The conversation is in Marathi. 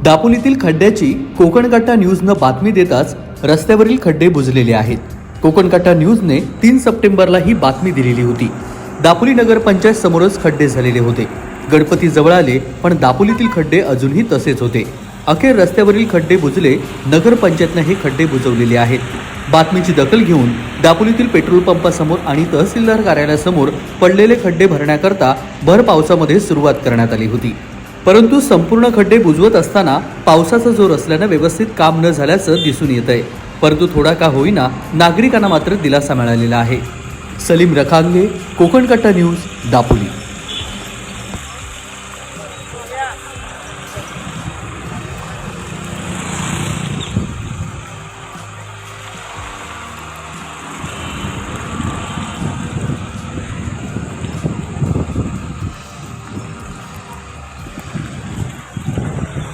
दापोलीतील खड्ड्याची कोकणकट्टा न्यूजनं बातमी देताच रस्त्यावरील खड्डे बुजलेले आहेत। कोकणकट्टा न्यूजने 3 सप्टेंबरला ही बातमी दिलेली होती। दापोली नगरपंचायत समोरच खड्डे झालेले होते। गणपती जवळ आले पण दापोलीतील खड्डे अजूनही तसेच होते। अखेर रस्त्यावरील खड्डे बुजले, नगरपंचायतने हे खड्डे बुजवलेले आहेत। बातमीची दखल घेऊन दापोलीतील पेट्रोल पंपासमोर आणि तहसीलदार कार्यालयासमोर पडलेले खड्डे भरण्याकरता भर पावसामध्ये सुरुवात करण्यात आली होती। परंतु संपूर्ण खड्डे बुजवत असताना पावसाचा जोर असल्याने व्यवस्थित काम न झाल्याचं दिसून येत आहे। परंतु थोडा का होईना नागरिकांना मात्र दिलासा मिळालेला आहे। सलीम रखांगे, कोकणकट्टा न्यूज, दापोली।